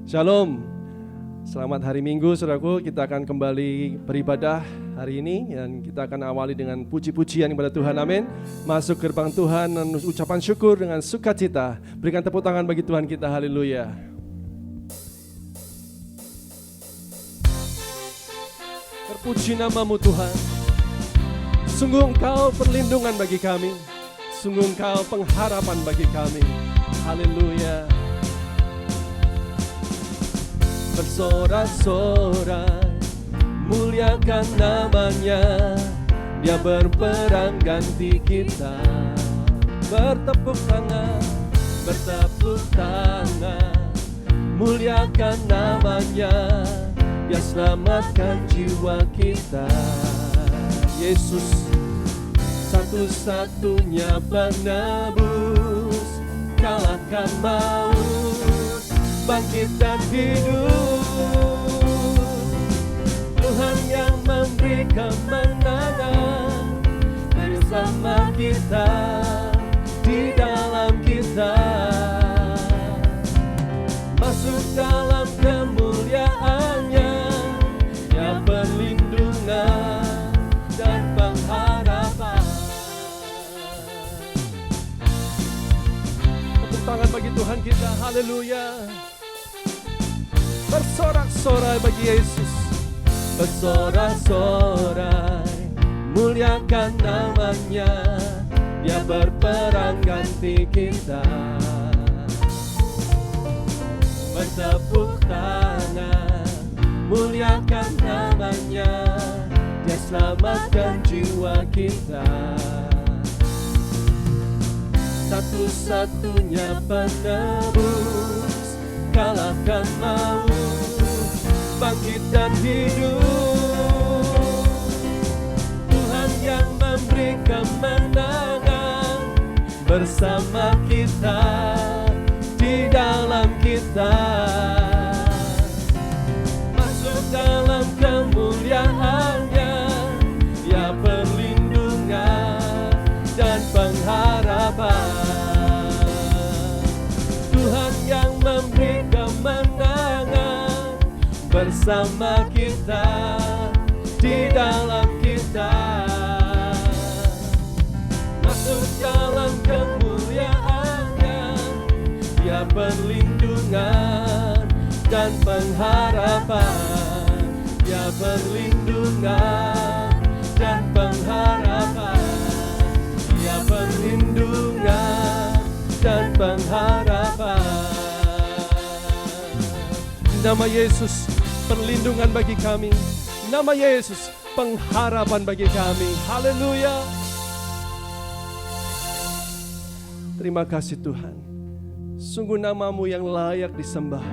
Shalom, selamat hari Minggu saudaraku. Kita akan kembali beribadah hari ini dan kita akan awali dengan puji-pujian kepada Tuhan, amin. Masuk gerbang Tuhan dan ucapan syukur dengan sukacita. Berikan tepuk tangan bagi Tuhan kita, haleluya. Terpuji namamu Tuhan. Sungguh Engkau perlindungan bagi kami, sungguh Engkau pengharapan bagi kami, haleluya. Bersorak-sorai, muliakan namanya, Dia berperang ganti kita. Bertepuk tangan, muliakan namanya, Dia selamatkan jiwa kita. Yesus satu-satunya penebus, kalahkan maut, bangkit dan hidup. Tuhan yang memberi kemenangan bersama kita, di dalam kita. Masuk dalam kemuliaan-Nya, Ya perlindungan dan pengharapan. Tepuk tangan bagi Tuhan kita, haleluya. Bersorak-sorai bagi Yesus, bersorak-sorai, muliakan namanya, Dia berperang ganti kita. Bertepuk tangan, muliakan namanya, Dia selamatkan jiwa kita. Satu-satunya penebus, kalahkan maut, bangkit dan hidup. Tuhan yang memberi kemenangan bersama kita, di dalam kita. Masuk dalam kemuliaan-Nya, Ya perlindungan dan pengharapan. Tuhan yang memberi kemenangan bersama kita, di dalam kita. Masuk dalam kemuliaan-Nya, Ya perlindungan dan pengharapan. Ya perlindungan dan pengharapan. Ya perlindungan dan pengharapan. Nama Yesus perlindungan bagi kami, nama Yesus pengharapan bagi kami, haleluya. Terima kasih Tuhan, sungguh namamu yang layak disembah.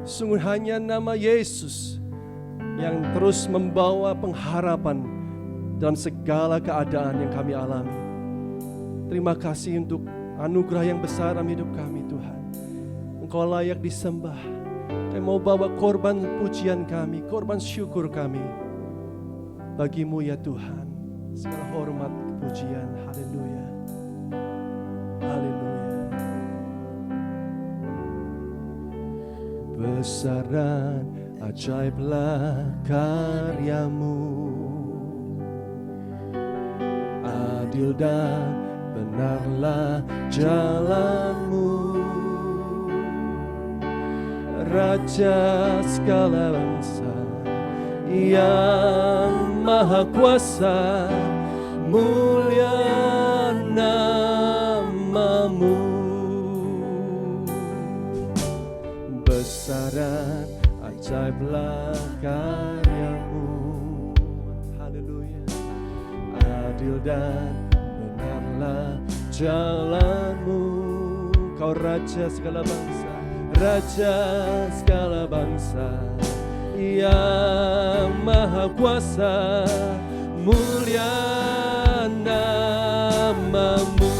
Sungguh hanya nama Yesus yang terus membawa pengharapan dalam segala keadaan yang kami alami. Terima kasih untuk anugerah yang besar dalam hidup kami Tuhan. Engkau layak disembah. Kami mau bawa korban pujian kami, korban syukur kami bagi-Mu ya Tuhan. Segala hormat, pujian, haleluya. Haleluya. Besar dan ajaiblah karya-Mu, adil dan benarlah jalan-Mu. Raja segala bangsa yang maha kuasa, mulia nama-Mu. Besar dan ajaiblah karya-Mu, haleluya. Adil dan benarlah jalan-Mu. Kau Raja segala bangsa, Raja segala bangsa yang maha kuasa, mulia nama-Mu.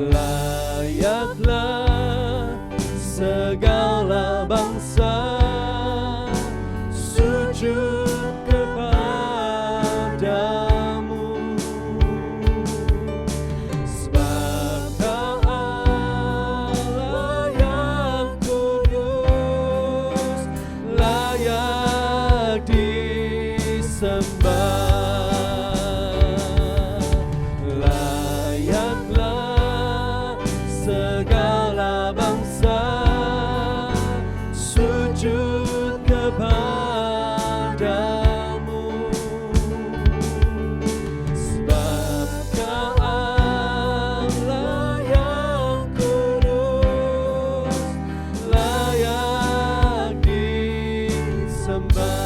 Layaklah segala bangsa sujud kepadamu, sebab Kau Allah sembah, layaklah segala bangsa sujud kepadamu, sebab Kau Allah yang kudus, layak disembah.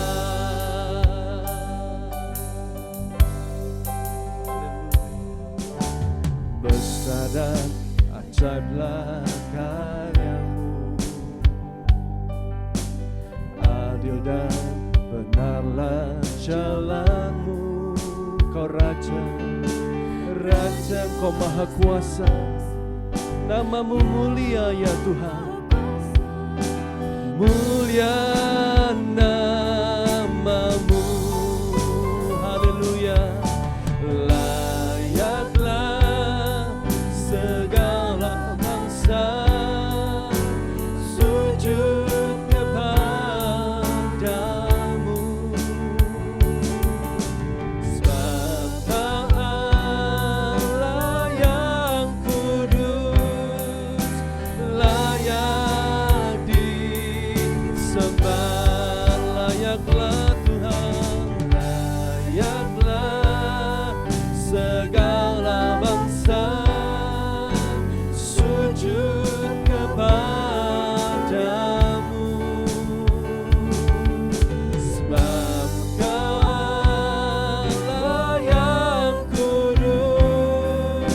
Besar dan ajaiblah karyamu, adil dan benarlah jalanmu. Kau Raja, Raja, Kau Maha Kuasa, namamu mulia ya Tuhan. Mulia namamu, haleluya. Layaklah segala bangsa sujud kepadamu, sebab Kau Allah yang kudus, layak disembah. Layaklah Tuhan, layaklah segala bangsa sujud kepadamu, sebab Kau Allah yang kudus,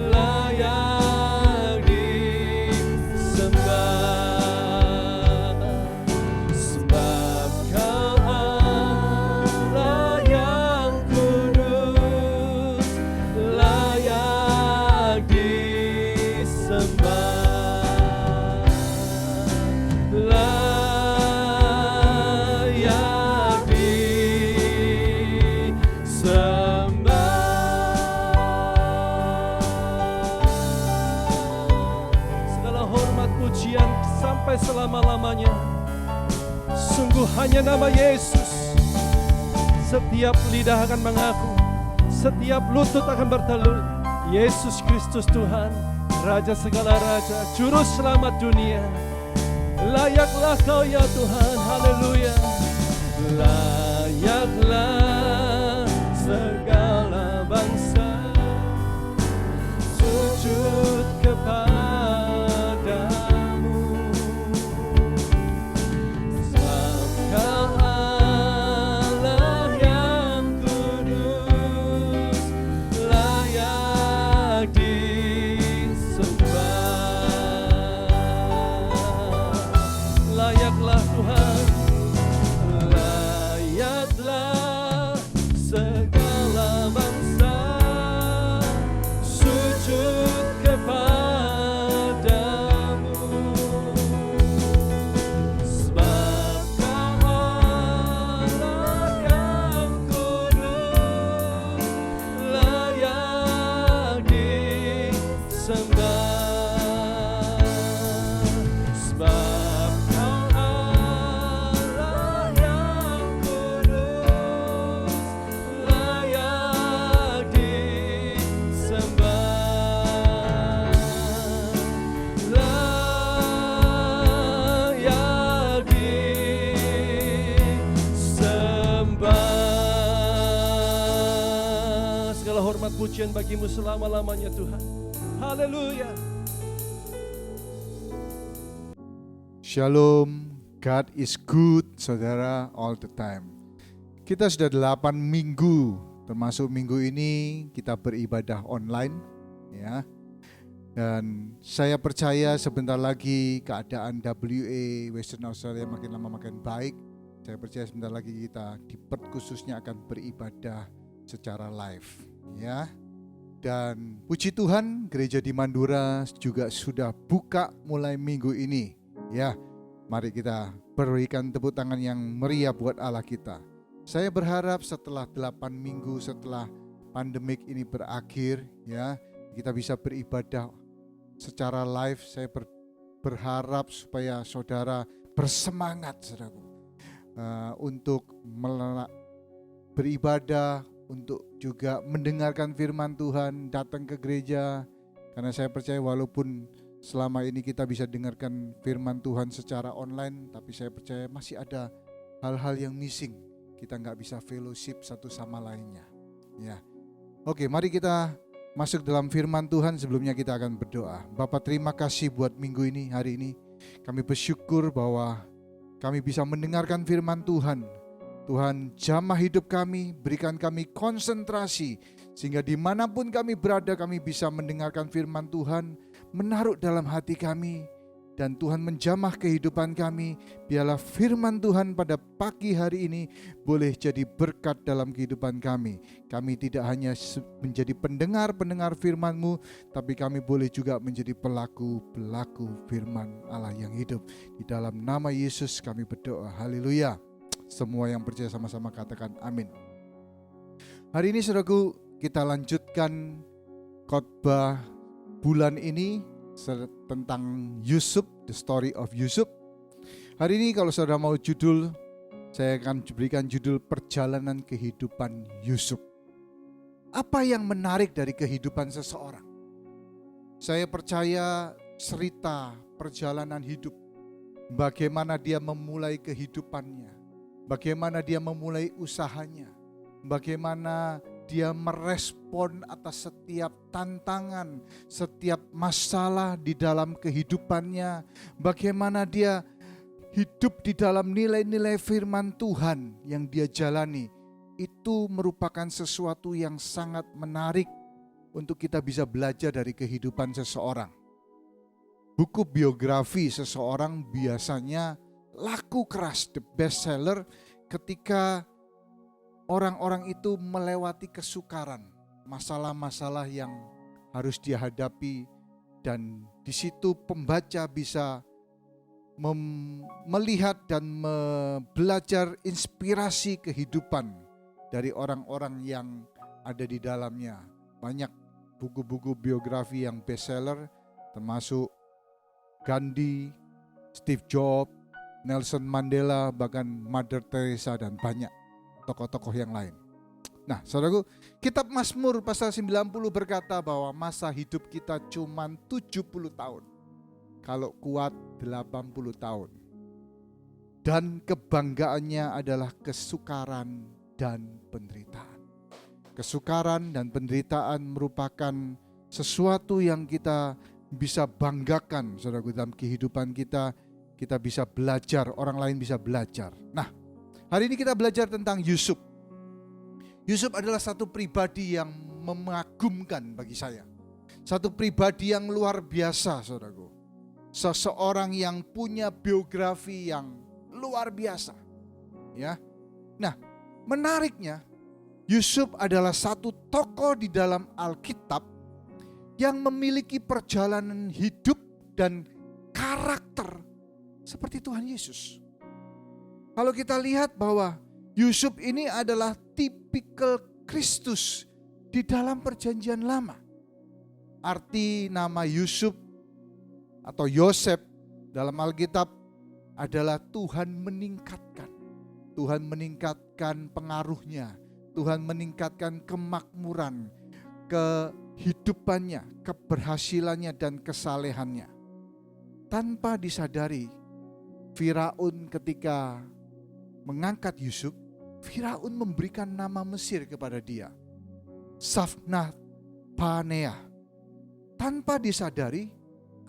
layak disembah. Sebab Kau Allah yang kudus, layak disembah. Layak disembah. Segala hormat pujian sampai selama-lamanya sungguh hanya nama Yesus. Setiap lidah akan mengaku, setiap lutut akan bertelut, Yesus Kristus Tuhan, Raja segala raja, Juru selamat dunia. Layaklah Kau ya Tuhan, haleluya. Layaklah segala bangsa sujud kepadamu, sebab Kau Allah yang kudus, layak disembah. Layaklah Tuhan, layaklah segala bangsa sujud kepadamu, sebab Kau Allah yang kudus, layak disembah. Sebab Kau Allah yang kudus, layak disembah. Layak disembah. Segala hormat pujian bagimu selama-lamanya Tuhan. Haleluya. Shalom, God is good, saudara, all the time. Kita sudah 8 minggu, termasuk minggu ini kita beribadah online, ya. Dan saya percaya sebentar lagi keadaan WA Western Australia makin lama makin baik. Saya percaya sebentar lagi kita di Perth khususnya akan beribadah secara live, ya. Dan puji Tuhan, gereja di Mandura juga sudah buka mulai minggu ini. Ya, mari kita berikan tepuk tangan yang meriah buat Allah kita. Saya berharap setelah 8 minggu setelah pandemik ini berakhir, ya, kita bisa beribadah secara live. Saya berharap supaya saudara bersemangat, saudaraku, untuk beribadah, untuk juga mendengarkan firman Tuhan, datang ke gereja. Karena saya percaya walaupun selama ini kita bisa dengarkan firman Tuhan secara online, tapi saya percaya masih ada hal-hal yang missing. Kita nggak bisa fellowship satu sama lainnya. Ya, oke, mari kita masuk dalam firman Tuhan. Sebelumnya kita akan berdoa. Bapak, terima kasih buat minggu ini, hari ini. Kami bersyukur bahwa kami bisa mendengarkan firman Tuhan. Tuhan, jamah hidup kami, berikan kami konsentrasi, sehingga dimanapun kami berada, kami bisa mendengarkan firman Tuhan, menaruh dalam hati kami, dan Tuhan menjamah kehidupan kami. Biarlah firman Tuhan pada pagi hari ini boleh jadi berkat dalam kehidupan kami. Kami tidak hanya menjadi pendengar firman-Mu, tapi kami boleh juga menjadi pelaku firman Allah yang hidup. Di dalam nama Yesus kami berdoa, haleluya. Semua yang percaya sama-sama katakan amin. Hari ini saudaraku, kita lanjutkan khotbah bulan ini tentang Yusuf, the story of Yusuf. Hari ini kalau saudara mau judul, saya akan berikan judul perjalanan kehidupan Yusuf. Apa yang menarik dari kehidupan seseorang? Saya percaya cerita perjalanan hidup, bagaimana dia memulai kehidupannya, bagaimana dia memulai usahanya, bagaimana dia merespon atas setiap tantangan, setiap masalah di dalam kehidupannya, bagaimana dia hidup di dalam nilai-nilai firman Tuhan yang dia jalani. Itu merupakan sesuatu yang sangat menarik untuk kita bisa belajar dari kehidupan seseorang. Buku biografi seseorang biasanya laku keras, the best seller, ketika orang-orang itu melewati kesukaran, masalah-masalah yang harus dia hadapi, dan di situ pembaca bisa melihat dan belajar inspirasi kehidupan dari orang-orang yang ada di dalamnya. Banyak buku-buku biografi yang best seller, termasuk Gandhi, Steve Jobs, Nelson Mandela, bahkan Mother Teresa, dan banyak tokoh-tokoh yang lain. Nah, saudaraku, kitab Mazmur pasal 90 berkata bahwa masa hidup kita cuma 70 tahun. Kalau kuat 80 tahun. Dan kebanggaannya adalah kesukaran dan penderitaan. Kesukaran dan penderitaan merupakan sesuatu yang kita bisa banggakan, saudaraku, dalam kehidupan kita. Kita bisa belajar, orang lain bisa belajar. Nah, hari ini kita belajar tentang Yusuf. Yusuf adalah satu pribadi yang mengagumkan bagi saya. Satu pribadi yang luar biasa, saudaraku. Seseorang yang punya biografi yang luar biasa. Ya. Nah, menariknya, Yusuf adalah satu tokoh di dalam Alkitab yang memiliki perjalanan hidup dan karakter seperti Tuhan Yesus. Kalau kita lihat bahwa Yusuf ini adalah tipikal Kristus di dalam perjanjian lama. Arti nama Yusuf atau Yosef dalam Alkitab adalah Tuhan meningkatkan. Tuhan meningkatkan pengaruhnya. Tuhan meningkatkan kemakmuran, kehidupannya, keberhasilannya, dan kesalehannya. Tanpa disadari, Firaun ketika mengangkat Yusuf, Firaun memberikan nama Mesir kepada dia, Safnath Paneah. Tanpa disadari,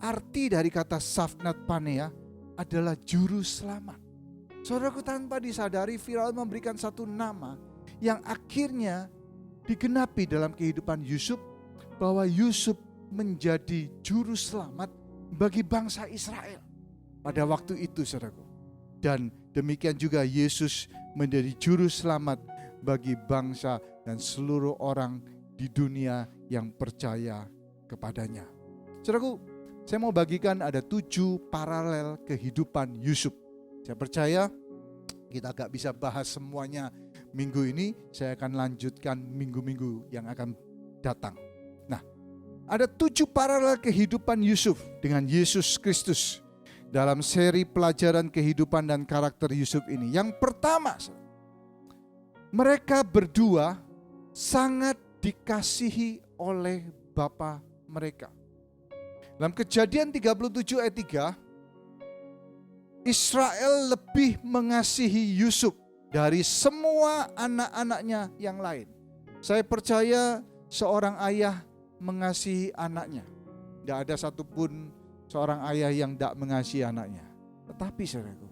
arti dari kata Safnath Paneah adalah juru selamat. Saudaraku, tanpa disadari Firaun memberikan satu nama yang akhirnya digenapi dalam kehidupan Yusuf, bahwa Yusuf menjadi juru selamat bagi bangsa Israel pada waktu itu, saudaraku. Dan demikian juga Yesus menjadi juru selamat bagi bangsa dan seluruh orang di dunia yang percaya kepadanya. Saudaraku, saya mau bagikan ada 7 paralel kehidupan Yusuf. Saya percaya kita gak bisa bahas semuanya minggu ini. Saya akan lanjutkan minggu-minggu yang akan datang. Nah, ada 7 paralel kehidupan Yusuf dengan Yesus Kristus dalam seri pelajaran kehidupan dan karakter Yusuf ini. Yang pertama, mereka berdua sangat dikasihi oleh bapa mereka. Dalam Kejadian 37 ayat 3, Israel lebih mengasihi Yusuf dari semua anak-anaknya yang lain. Saya percaya seorang ayah mengasihi anaknya. Tidak ada satupun seorang ayah yang tidak mengasihi anaknya. Tetapi saudaraku,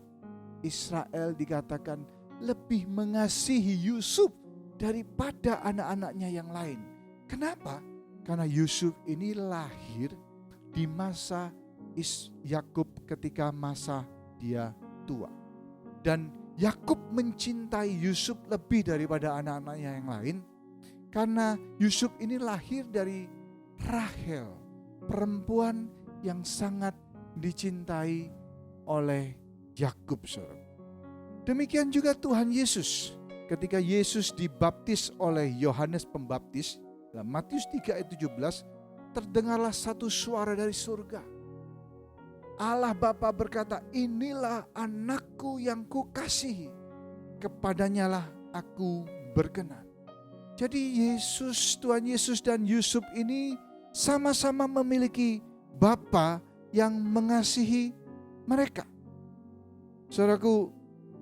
Israel dikatakan lebih mengasihi Yusuf daripada anak-anaknya yang lain. Kenapa? Karena Yusuf ini lahir di masa Yakub ketika masa dia tua. Dan Yakub mencintai Yusuf lebih daripada anak-anaknya yang lain karena Yusuf ini lahir dari Rahel, perempuan yang sangat dicintai oleh Yakub. Demikian juga Tuhan Yesus. Ketika Yesus dibaptis oleh Yohanes Pembaptis, dalam Matius 3 ayat 17, terdengarlah satu suara dari surga. Allah Bapa berkata, inilah anakku yang kukasihi, kepadanya lah aku berkenan. Jadi Tuhan Yesus dan Yusuf ini sama-sama memiliki Bapa yang mengasihi mereka. Saudaraku,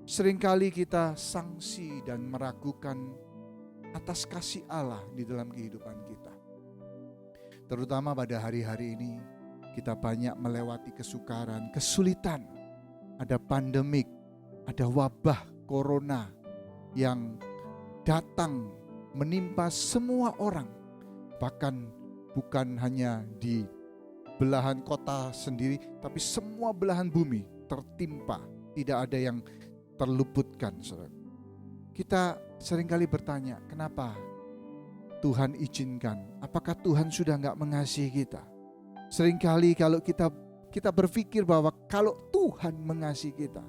seringkali kita sangsi dan meragukan atas kasih Allah di dalam kehidupan kita. Terutama pada hari-hari ini, kita banyak melewati kesukaran, kesulitan. Ada pandemik, ada wabah corona yang datang menimpa semua orang. Bahkan bukan hanya di belahan kota sendiri, tapi semua belahan bumi tertimpa. Tidak ada yang terluputkan. Saudara. Kita seringkali bertanya, kenapa Tuhan izinkan? Apakah Tuhan sudah enggak mengasihi kita? Seringkali kalau kita berpikir bahwa kalau Tuhan mengasihi kita,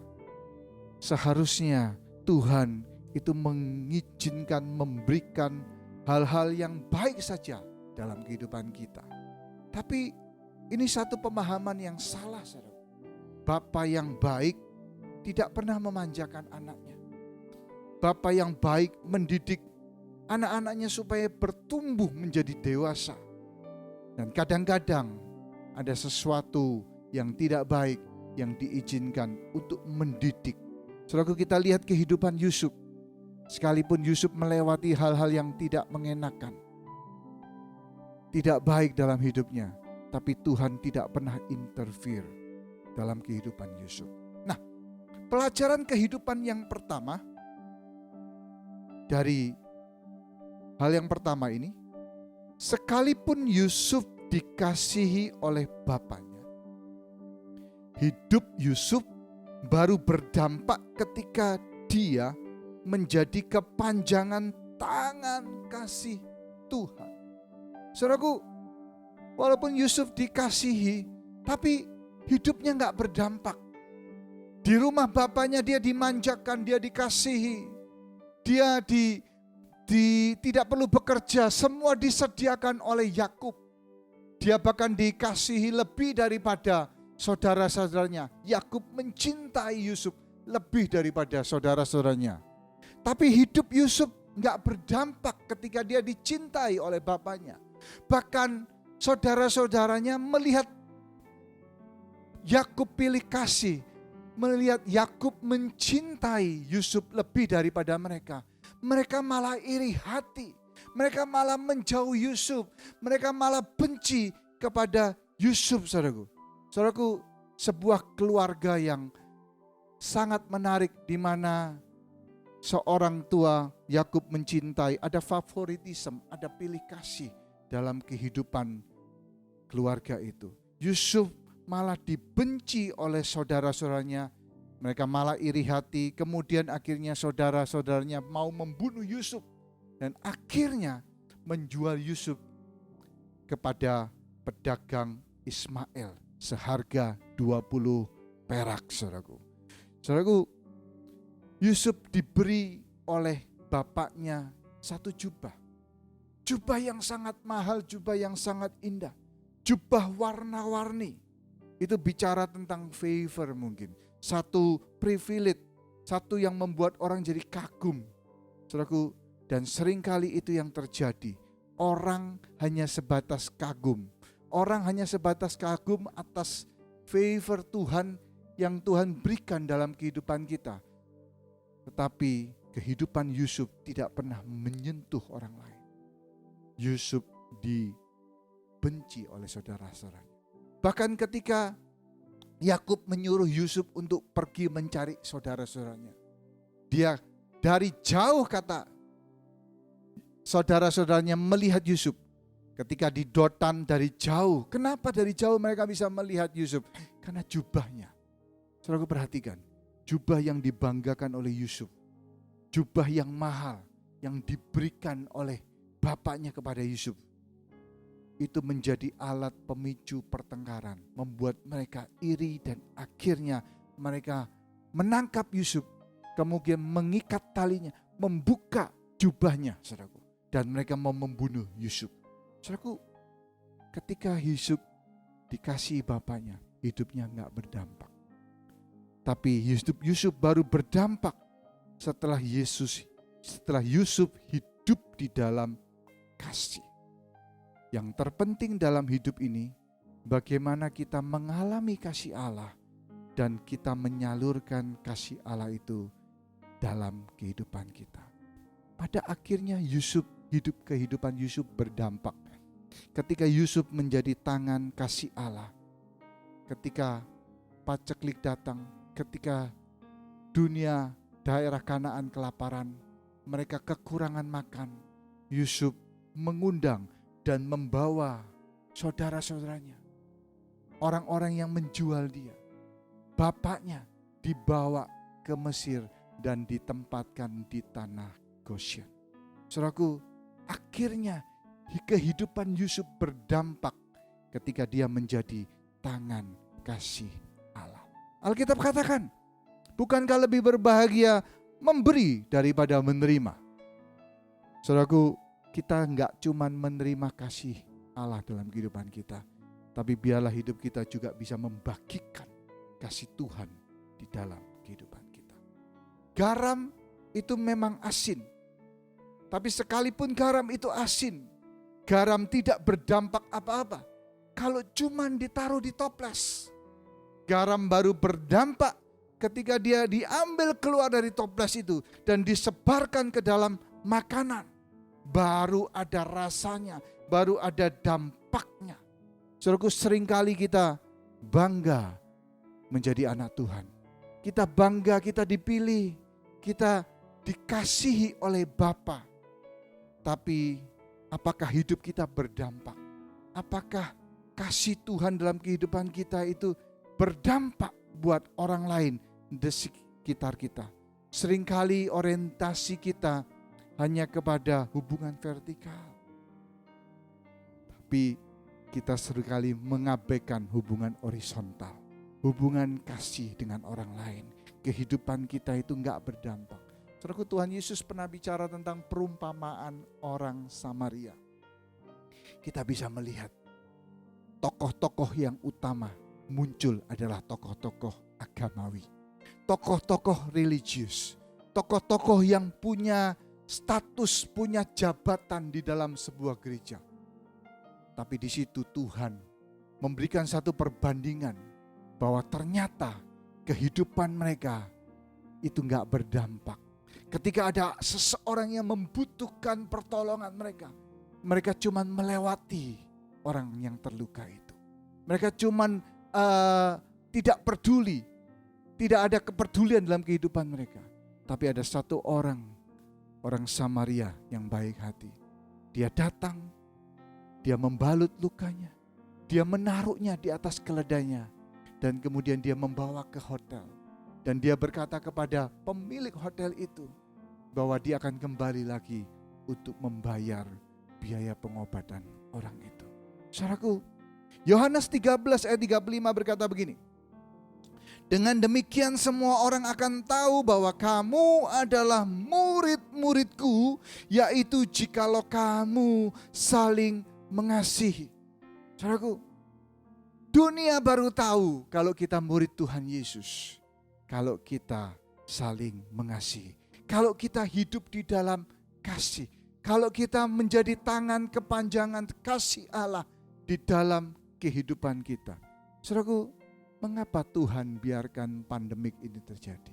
seharusnya Tuhan itu mengizinkan, memberikan hal-hal yang baik saja dalam kehidupan kita. Tapi ini satu pemahaman yang salah, saudara. Bapa yang baik tidak pernah memanjakan anaknya. Bapa yang baik mendidik anak-anaknya supaya bertumbuh menjadi dewasa. Dan kadang-kadang ada sesuatu yang tidak baik yang diizinkan untuk mendidik. Saudara, kita lihat kehidupan Yusuf. Sekalipun Yusuf melewati hal-hal yang tidak mengenakan, tidak baik dalam hidupnya, tapi Tuhan tidak pernah interfere dalam kehidupan Yusuf. Nah, pelajaran kehidupan yang pertama dari hal yang pertama ini, sekalipun Yusuf dikasihi oleh bapaknya, hidup Yusuf baru berdampak ketika dia menjadi kepanjangan tangan kasih Tuhan. Saudaraku, walaupun Yusuf dikasihi, tapi hidupnya gak berdampak. Di rumah bapaknya dia dimanjakan, dia dikasihi, dia tidak perlu bekerja, semua disediakan oleh Yakub. Dia bahkan dikasihi lebih daripada saudara-saudaranya. Yakub mencintai Yusuf lebih daripada saudara-saudaranya. Tapi hidup Yusuf gak berdampak ketika dia dicintai oleh bapaknya. Bahkan saudara-saudaranya melihat Yakub pilih kasih, melihat Yakub mencintai Yusuf lebih daripada mereka. Mereka malah iri hati. Mereka malah menjauh Yusuf. Mereka malah benci kepada Yusuf, saudaraku. Saudaraku, sebuah keluarga yang sangat menarik di mana seorang tua Yakub mencintai, ada favoritisme, ada pilih kasih dalam kehidupan keluarga itu. Yusuf malah dibenci oleh saudara-saudaranya. Mereka malah iri hati, kemudian akhirnya saudara-saudaranya mau membunuh Yusuf. Dan akhirnya menjual Yusuf kepada pedagang Ismail seharga 20 perak, saudaraku. Saudaraku, Yusuf diberi oleh bapaknya satu jubah. Jubah yang sangat mahal, jubah yang sangat indah. Jubah warna-warni. Itu bicara tentang favor mungkin. Satu privilege, satu yang membuat orang jadi kagum. Saudaraku, dan seringkali itu yang terjadi. Orang hanya sebatas kagum. Orang hanya sebatas kagum atas favor Tuhan yang Tuhan berikan dalam kehidupan kita. Tetapi kehidupan Yusuf tidak pernah menyentuh orang lain. Yusuf dibenci oleh saudara-saudaranya. Bahkan ketika Yakub menyuruh Yusuf untuk pergi mencari saudara-saudaranya, dia dari jauh, kata saudara-saudaranya, melihat Yusuf. Ketika di Dotan dari jauh. Kenapa dari jauh mereka bisa melihat Yusuf? Karena jubahnya. Saudara, perhatikan, jubah yang dibanggakan oleh Yusuf, jubah yang mahal yang diberikan oleh bapaknya kepada Yusuf, itu menjadi alat pemicu pertengkaran, membuat mereka iri dan akhirnya mereka menangkap Yusuf, kemudian mengikat talinya, membuka jubahnya, saudaraku, dan mereka mau membunuh Yusuf. Saudaraku, ketika Yusuf dikasihi bapaknya, hidupnya enggak berdampak. Tapi Yusuf baru berdampak setelah Yusuf hidup di dalam kasih. Yang terpenting dalam hidup ini, bagaimana kita mengalami kasih Allah dan kita menyalurkan kasih Allah itu dalam kehidupan kita. Pada akhirnya kehidupan Yusuf berdampak. Ketika Yusuf menjadi tangan kasih Allah, ketika paceklik datang, ketika dunia daerah Kanaan kelaparan, mereka kekurangan makan, Yusuf mengundang dan membawa saudara-saudaranya, orang-orang yang menjual dia, bapaknya dibawa ke Mesir dan ditempatkan di tanah Goshen. Saudaraku, akhirnya kehidupan Yusuf berdampak ketika dia menjadi tangan kasih Allah. Alkitab katakan, bukankah lebih berbahagia memberi daripada menerima? Saudaraku, kita enggak cuma menerima kasih Allah dalam kehidupan kita, tapi biarlah hidup kita juga bisa membagikan kasih Tuhan di dalam kehidupan kita. Garam itu memang asin, tapi sekalipun garam itu asin, garam tidak berdampak apa-apa kalau cuma ditaruh di toples. Garam baru berdampak ketika dia diambil keluar dari toples itu dan disebarkan ke dalam makanan. Baru ada rasanya, baru ada dampaknya. Saudaraku, seringkali kita bangga menjadi anak Tuhan. Kita bangga kita dipilih, kita dikasihi oleh Bapa. Tapi apakah hidup kita berdampak? Apakah kasih Tuhan dalam kehidupan kita itu berdampak buat orang lain di sekitar kita? Seringkali orientasi kita hanya kepada hubungan vertikal, tapi kita seringkali mengabaikan hubungan horizontal, hubungan kasih dengan orang lain. Kehidupan kita itu enggak berdampak. Saudaraku, Tuhan Yesus pernah bicara tentang perumpamaan orang Samaria. Kita bisa melihat tokoh-tokoh yang utama muncul adalah tokoh-tokoh agamawi, tokoh-tokoh religius, tokoh-tokoh yang punya status, punya jabatan di dalam sebuah gereja. Tapi di situ Tuhan memberikan satu perbandingan bahwa ternyata kehidupan mereka itu enggak berdampak. Ketika ada seseorang yang membutuhkan pertolongan mereka cuma melewati orang yang terluka itu. Mereka cuma tidak peduli, tidak ada kepedulian dalam kehidupan mereka. Tapi ada satu orang Samaria yang baik hati. Dia datang, dia membalut lukanya, dia menaruhnya di atas keledainya, dan kemudian dia membawa ke hotel. Dan dia berkata kepada pemilik hotel itu bahwa dia akan kembali lagi untuk membayar biaya pengobatan orang itu. Saudaraku, Yohanes 13 ayat 35 berkata begini, dengan demikian semua orang akan tahu bahwa kamu adalah murid-muridku, yaitu jikalau kamu saling mengasihi. Saudaraku, dunia baru tahu kalau kita murid Tuhan Yesus, kalau kita saling mengasihi. kalau kita hidup di dalam kasih, kalau kita menjadi tangan kepanjangan kasih Allah di dalam kehidupan kita. Saudaraku, mengapa Tuhan biarkan pandemik ini terjadi?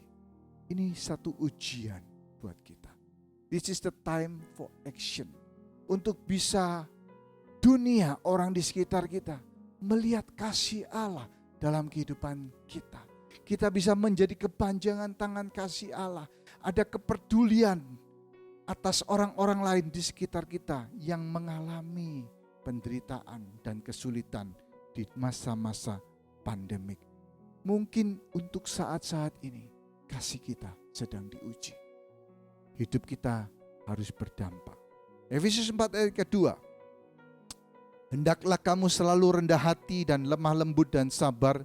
Ini satu ujian buat kita. This is the time for action. Untuk bisa dunia, orang di sekitar kita melihat kasih Allah dalam kehidupan kita. Kita bisa menjadi kepanjangan tangan kasih Allah. Ada kepedulian atas orang-orang lain di sekitar kita yang mengalami penderitaan dan kesulitan di masa-masa pandemik. Mungkin untuk saat-saat ini kasih kita sedang diuji. Hidup kita harus berdampak. Efesus 4 ayat kedua. Hendaklah kamu selalu rendah hati dan lemah lembut dan sabar.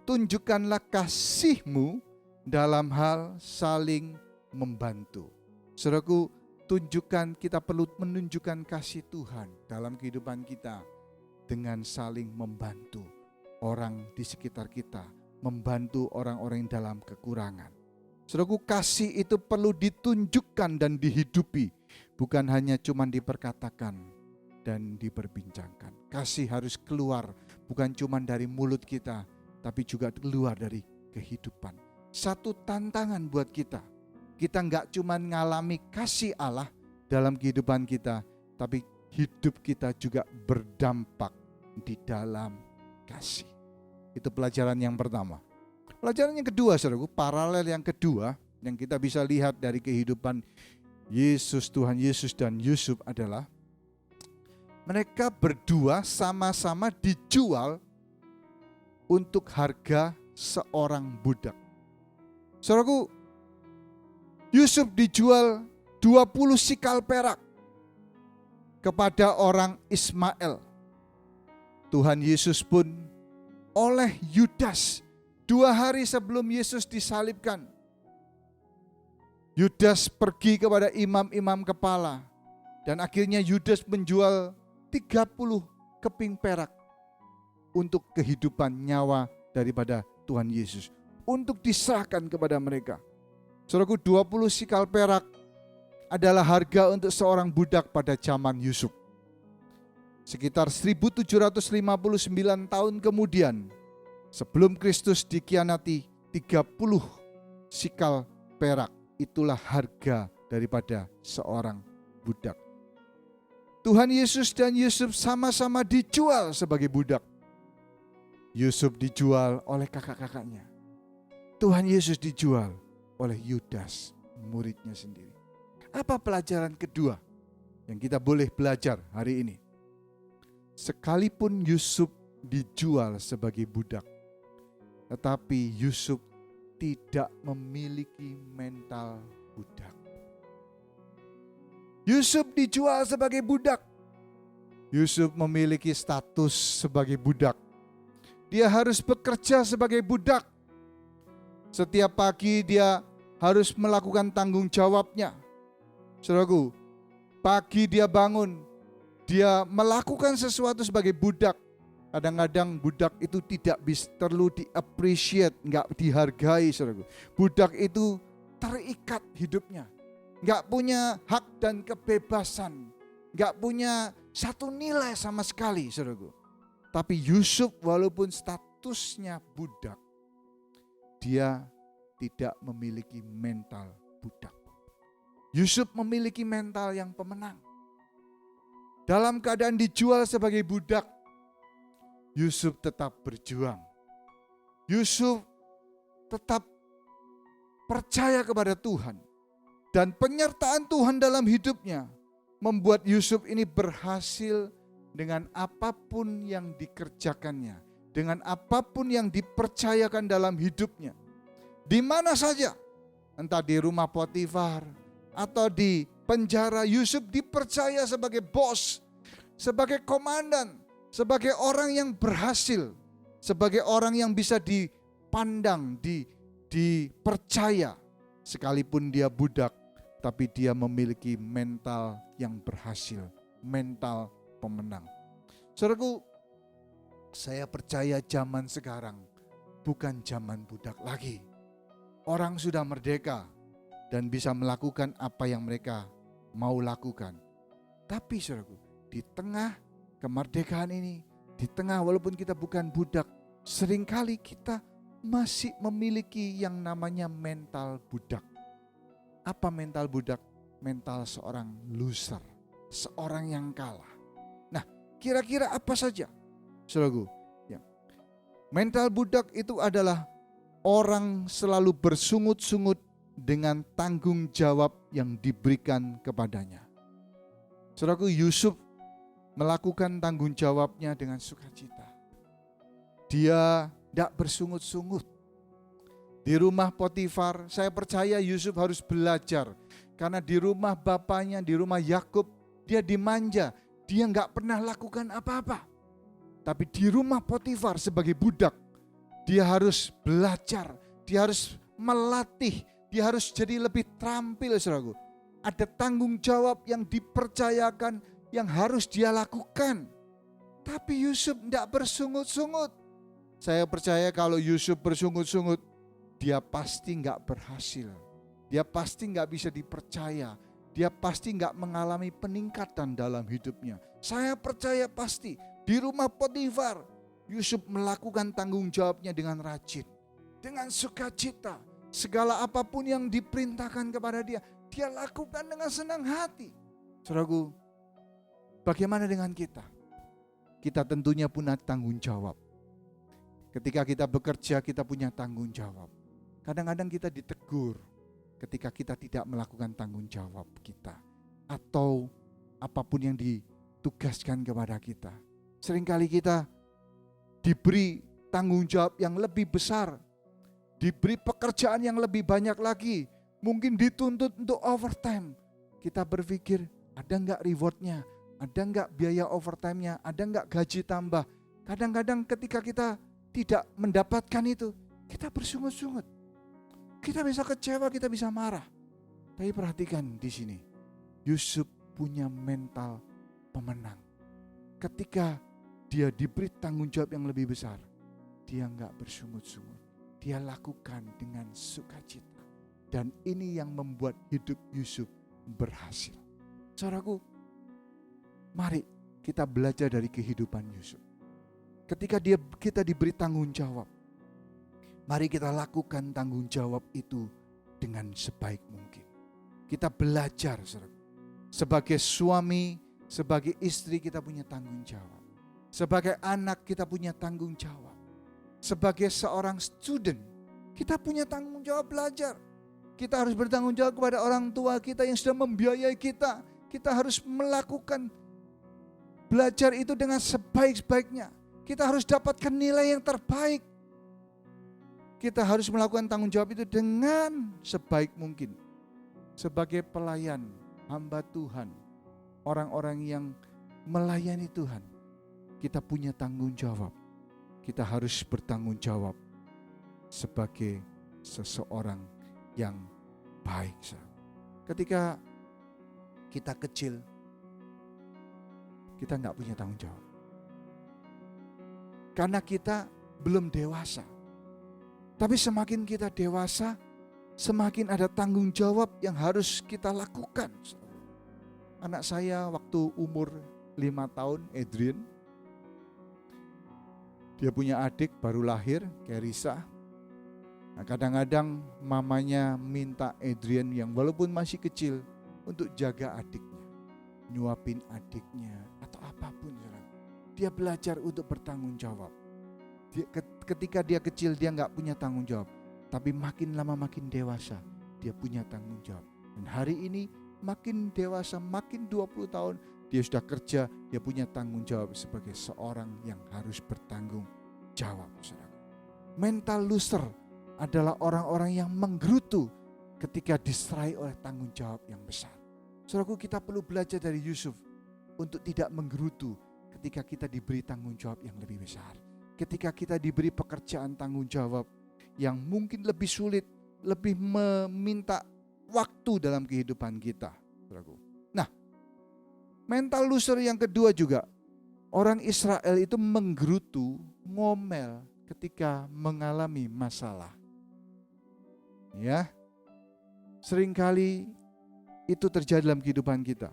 Tunjukkanlah kasihmu dalam hal saling membantu. Saudaraku, kita perlu menunjukkan kasih Tuhan dalam kehidupan kita dengan saling membantu orang di sekitar kita, membantu orang-orang yang dalam kekurangan. Saudaraku, kasih itu perlu ditunjukkan dan dihidupi, bukan hanya cuma diperkatakan dan diperbincangkan. Kasih harus keluar bukan cuma dari mulut kita, tapi juga keluar dari kehidupan. Satu tantangan buat kita. Kita enggak cuma ngalami kasih Allah dalam kehidupan kita, tapi hidup kita juga berdampak di dalam kasih. Itu pelajaran yang pertama. Pelajaran yang kedua, saudaraku, paralel yang kedua yang kita bisa lihat dari kehidupan Yesus, Tuhan Yesus dan Yusuf adalah mereka berdua sama-sama dijual untuk harga seorang budak. Saudaraku, Yusuf dijual 20 sikal perak kepada orang Ismail. Tuhan Yesus pun oleh Yudas 2 hari sebelum Yesus disalibkan. Yudas pergi kepada imam-imam kepala dan akhirnya Yudas menjual 30 keping perak untuk kehidupan nyawa daripada Tuhan Yesus, untuk diserahkan kepada mereka. Saudaraku, 20 sikal perak adalah harga untuk seorang budak pada zaman Yusuf. Sekitar 1759 tahun kemudian, sebelum Kristus dikhianati, 30 sikal perak itulah harga daripada seorang budak. Tuhan Yesus dan Yusuf sama-sama dijual sebagai budak. Yusuf dijual oleh kakak-kakaknya. Tuhan Yesus dijual oleh Yudas, muridnya sendiri. Apa pelajaran kedua yang kita boleh belajar hari ini? Sekalipun Yusuf dijual sebagai budak, tetapi Yusuf tidak memiliki mental budak. Yusuf dijual sebagai budak. Yusuf memiliki status sebagai budak. Dia harus bekerja sebagai budak. Setiap pagi dia harus melakukan tanggung jawabnya. Saudaraku, pagi dia bangun, dia melakukan sesuatu sebagai budak. Kadang-kadang budak itu tidak perlu di-appreciate, enggak dihargai, saudaraku. Budak itu terikat hidupnya, enggak punya hak dan kebebasan, enggak punya satu nilai sama sekali, saudaraku. Tapi Yusuf walaupun statusnya budak, dia tidak memiliki mental budak. Yusuf memiliki mental yang pemenang. Dalam keadaan dijual sebagai budak, Yusuf tetap berjuang. Yusuf tetap percaya kepada Tuhan. Dan penyertaan Tuhan dalam hidupnya membuat Yusuf ini berhasil dengan apapun yang dikerjakannya, dengan apapun yang dipercayakan dalam hidupnya. Di mana saja, entah di rumah Potifar atau di penjara, Yusuf dipercaya sebagai bos, sebagai komandan, sebagai orang yang berhasil, sebagai orang yang bisa dipandang, dipercaya. Sekalipun dia budak, tapi dia memiliki mental yang berhasil, mental pemenang. Saudaraku, saya percaya zaman sekarang bukan zaman budak lagi. Orang sudah merdeka. dan bisa melakukan apa yang mereka mau lakukan. Tapi saudaraku, di tengah kemerdekaan ini, di tengah walaupun kita bukan budak, seringkali kita masih memiliki yang namanya mental budak. Apa mental budak? Mental seorang loser, seorang yang kalah. Nah, kira-kira apa saja, saudaraku? Ya. Mental budak itu adalah orang selalu bersungut-sungut dengan tanggung jawab yang diberikan kepadanya. Saudaraku, Yusuf melakukan tanggung jawabnya dengan sukacita. Dia tidak bersungut-sungut. Di rumah Potifar, saya percaya Yusuf harus belajar. Karena di rumah bapaknya, di rumah Yakub, dia dimanja. Dia nggak pernah lakukan apa-apa. Tapi di rumah Potifar sebagai budak, dia harus belajar. Dia harus melatih. Dia harus jadi lebih terampil, saudaraku. Ada tanggung jawab yang dipercayakan, yang harus dia lakukan. Tapi Yusuf tidak bersungut-sungut. Saya percaya kalau Yusuf bersungut-sungut, dia pasti nggak berhasil. Dia pasti nggak bisa dipercaya. Dia pasti nggak mengalami peningkatan dalam hidupnya. Saya percaya pasti di rumah Potifar, Yusuf melakukan tanggung jawabnya dengan rajin, dengan sukacita. Segala apapun yang diperintahkan kepada dia, dia lakukan dengan senang hati. Saudaraku, bagaimana dengan kita? Kita tentunya punya tanggung jawab. Ketika kita bekerja, kita punya tanggung jawab. Kadang-kadang kita ditegur ketika kita tidak melakukan tanggung jawab kita, atau apapun yang ditugaskan kepada kita. Seringkali kita diberi tanggung jawab yang lebih besar, diberi pekerjaan yang lebih banyak lagi, mungkin dituntut untuk overtime. Kita berpikir, ada enggak rewardnya, ada enggak biaya overtime-nya, ada enggak gaji tambah. Kadang-kadang ketika kita tidak mendapatkan itu, kita bersungut-sungut. Kita bisa kecewa, kita bisa marah. Tapi perhatikan di sini, Yusuf punya mental pemenang. Ketika dia diberi tanggung jawab yang lebih besar, dia enggak bersungut-sungut. Dia lakukan dengan sukacita. Dan ini yang membuat hidup Yusuf berhasil. Saudaraku, mari kita belajar dari kehidupan Yusuf. Ketika kita diberi tanggung jawab, mari kita lakukan tanggung jawab itu dengan sebaik mungkin. Kita belajar, saudaraku. Sebagai suami, sebagai istri kita punya tanggung jawab. Sebagai anak kita punya tanggung jawab. Sebagai seorang student, kita punya tanggung jawab belajar. Kita harus bertanggung jawab kepada orang tua kita yang sudah membiayai kita. Kita harus melakukan belajar itu dengan sebaik-baiknya. Kita harus dapatkan nilai yang terbaik. Kita harus melakukan tanggung jawab itu dengan sebaik mungkin. Sebagai pelayan, hamba Tuhan, orang-orang yang melayani Tuhan, kita punya tanggung jawab. Kita harus bertanggung jawab sebagai seseorang yang baik. Ketika kita kecil, kita nggak punya tanggung jawab. Karena kita belum dewasa. Tapi semakin kita dewasa, semakin ada tanggung jawab yang harus kita lakukan. Anak saya waktu umur 5 tahun, Adrian, dia punya adik baru lahir, Kerisa. Nah, kadang-kadang mamanya minta Adrian yang walaupun masih kecil untuk jaga adiknya, nyuapin adiknya atau apapun. Dia belajar untuk bertanggung jawab. Ketika dia kecil dia nggak punya tanggung jawab, tapi makin lama makin dewasa dia punya tanggung jawab. Dan hari ini makin dewasa, makin 20 tahun dia sudah kerja, dia punya tanggung jawab sebagai seorang yang harus bertanggung jawab. Mental loser adalah orang-orang yang menggerutu ketika diserai oleh tanggung jawab yang besar. Saudaraku, kita perlu belajar dari Yusuf untuk tidak menggerutu ketika kita diberi tanggung jawab yang lebih besar. Ketika kita diberi pekerjaan tanggung jawab yang mungkin lebih sulit, lebih meminta waktu dalam kehidupan kita. Nah, mental loser yang kedua juga, orang Israel itu menggerutu, ngomel ketika mengalami masalah. Ya, Seringkali itu terjadi dalam kehidupan kita.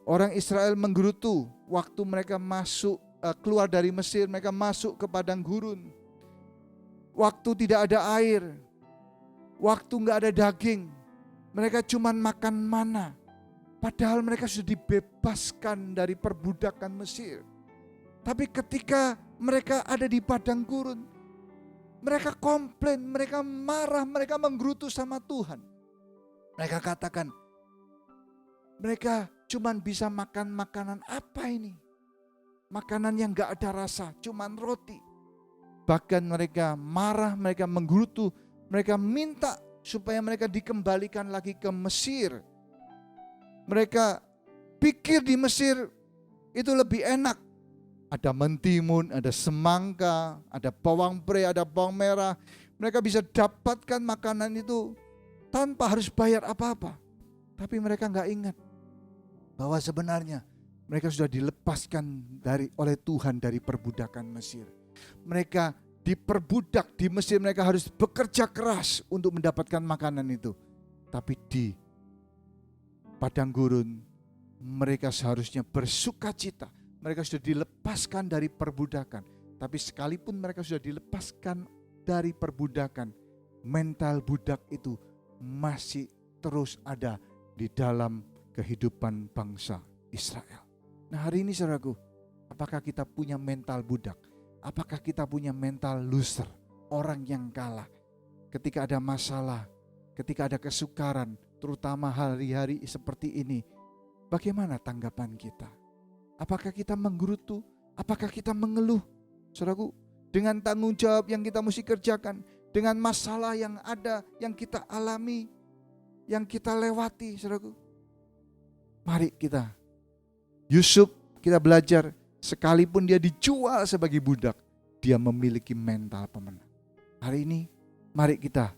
Orang Israel menggerutu waktu mereka keluar dari Mesir, mereka masuk ke padang gurun. Waktu tidak ada air, waktu nggak ada daging, mereka cuma makan mana. Padahal mereka sudah dibebaskan dari perbudakan Mesir. Tapi ketika mereka ada di padang gurun, mereka komplain, mereka marah, mereka menggerutu sama Tuhan. Mereka katakan, mereka cuma bisa makan makanan apa ini? Makanan yang gak ada rasa, cuma roti. Bahkan mereka marah, mereka menggerutu, mereka minta supaya mereka dikembalikan lagi ke Mesir. Mereka pikir di Mesir itu lebih enak. Ada mentimun, ada semangka, ada bawang pre, ada bawang merah. Mereka bisa dapatkan makanan itu tanpa harus bayar apa-apa. Tapi mereka gak ingat bahwa sebenarnya mereka sudah dilepaskan oleh Tuhan dari perbudakan Mesir. Mereka diperbudak di Mesir, mereka harus bekerja keras untuk mendapatkan makanan itu. Tapi di padang gurun mereka seharusnya bersuka cita. Mereka sudah dilepaskan dari perbudakan. Tapi sekalipun mereka sudah dilepaskan dari perbudakan, mental budak itu masih terus ada di dalam kehidupan bangsa Israel. Nah, hari ini saudaraku, apakah kita punya mental budak? Apakah kita punya mental loser? Orang yang kalah. Ketika ada masalah, ketika ada kesukaran, terutama hari-hari seperti ini, bagaimana tanggapan kita? Apakah kita menggerutu? Apakah kita mengeluh? Saudaraku, dengan tanggung jawab yang kita mesti kerjakan, dengan masalah yang ada, yang kita alami, yang kita lewati, saudaraku. Mari Yusuf kita belajar, sekalipun dia dijual sebagai budak, dia memiliki mental pemenang. Hari ini mari kita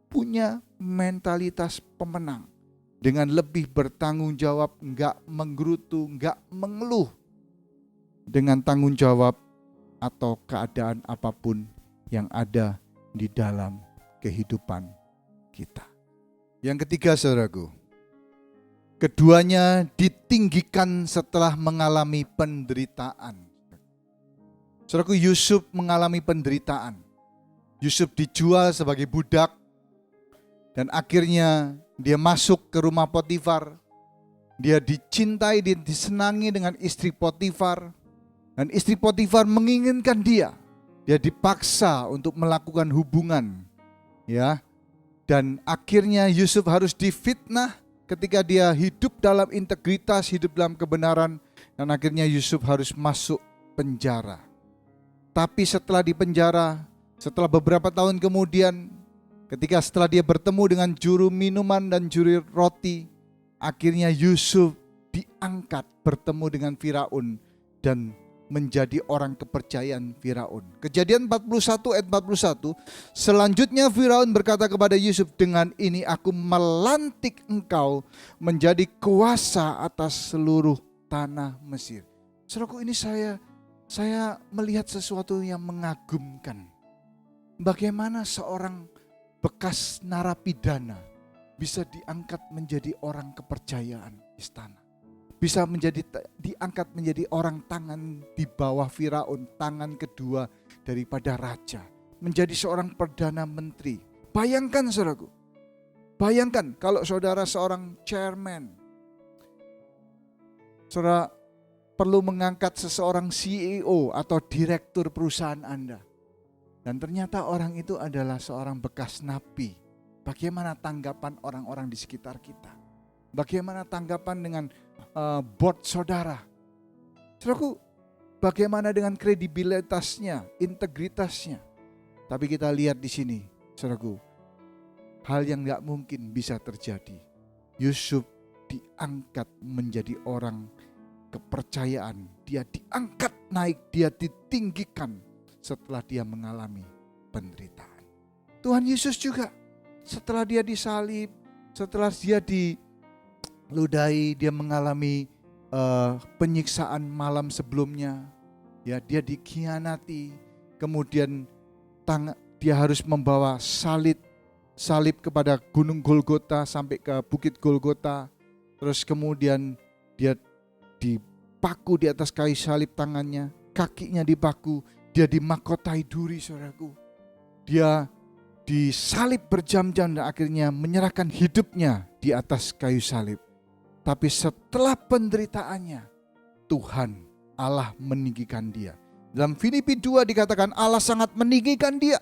punya mentalitas pemenang. Dengan lebih bertanggung jawab, enggak menggerutu, enggak mengeluh. Dengan tanggung jawab atau keadaan apapun yang ada di dalam kehidupan kita. Yang ketiga saudaraku, keduanya ditinggikan setelah mengalami penderitaan. Saudaraku, Yusuf mengalami penderitaan. Yusuf dijual sebagai budak dan akhirnya dia masuk ke rumah Potifar. Dia dicintai, dia disenangi dengan istri Potifar. Dan istri Potifar menginginkan dia. Dia dipaksa untuk melakukan hubungan. Ya. Dan akhirnya Yusuf harus difitnah ketika dia hidup dalam integritas, hidup dalam kebenaran. Dan akhirnya Yusuf harus masuk penjara. Tapi setelah di penjara, setelah beberapa tahun kemudian, setelah dia bertemu dengan juru minuman dan juru roti, akhirnya Yusuf diangkat bertemu dengan Firaun dan menjadi orang kepercayaan Firaun. Kejadian 41 ayat 41, selanjutnya Firaun berkata kepada Yusuf, dengan ini aku melantik engkau menjadi kuasa atas seluruh tanah Mesir. Saudaraku, ini saya melihat sesuatu yang mengagumkan. Bagaimana seorang bekas narapidana bisa diangkat menjadi orang kepercayaan istana. Bisa diangkat menjadi orang tangan di bawah Firaun, tangan kedua daripada raja. Menjadi seorang perdana menteri. Bayangkan saudaraku, bayangkan kalau saudara seorang chairman. Saudara perlu mengangkat seseorang CEO atau direktur perusahaan Anda. Dan ternyata orang itu adalah seorang bekas napi. Bagaimana tanggapan orang-orang di sekitar kita? Bagaimana tanggapan dengan board saudara? Saudaraku, bagaimana dengan kredibilitasnya, integritasnya? Tapi kita lihat di sini, saudaraku, hal yang gak mungkin bisa terjadi. Yusuf diangkat menjadi orang kepercayaan. Dia diangkat naik, dia ditinggikan setelah dia mengalami penderitaan. Tuhan Yesus juga setelah dia disalib, setelah dia diludahi, dia mengalami penyiksaan malam sebelumnya. Ya, dia dikhianati, kemudian dia harus membawa salib salib kepada Gunung Golgota sampai ke Bukit Golgota. Terus kemudian dia dipaku di atas kayu salib tangannya, kakinya dipaku, dia dimahkotai duri, saudaraku. Dia disalib berjam-jam dan akhirnya menyerahkan hidupnya di atas kayu salib. Tapi setelah penderitaannya, Tuhan Allah meninggikan dia. Dalam Filipi 2 dikatakan Allah sangat meninggikan dia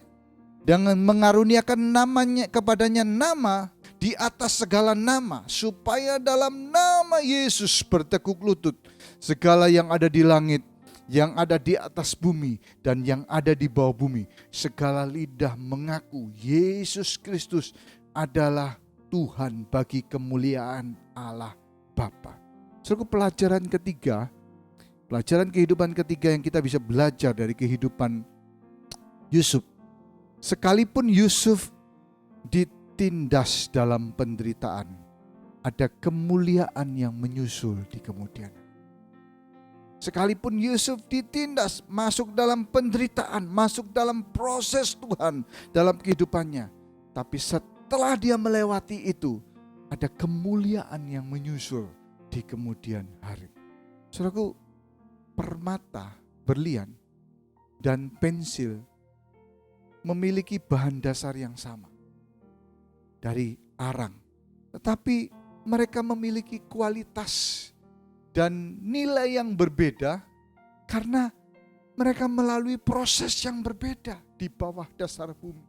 dengan mengaruniakan namanya kepadanya nama di atas segala nama, supaya dalam nama Yesus bertekuk lutut segala yang ada di langit, yang ada di atas bumi, dan yang ada di bawah bumi. Segala lidah mengaku Yesus Kristus adalah Tuhan bagi kemuliaan Allah Bapa. Saudara, pelajaran kehidupan ketiga yang kita bisa belajar dari kehidupan Yusuf. Sekalipun Yusuf ditindas dalam penderitaan, ada kemuliaan yang menyusul di kemudian. Sekalipun Yusuf ditindas, masuk dalam penderitaan, masuk dalam proses Tuhan dalam kehidupannya, tapi setelah dia melewati itu, ada kemuliaan yang menyusul di kemudian hari. Saudaraku, permata, berlian, dan pensil memiliki bahan dasar yang sama dari arang, tetapi mereka memiliki kualitas dan nilai yang berbeda karena mereka melalui proses yang berbeda di bawah dasar bumi.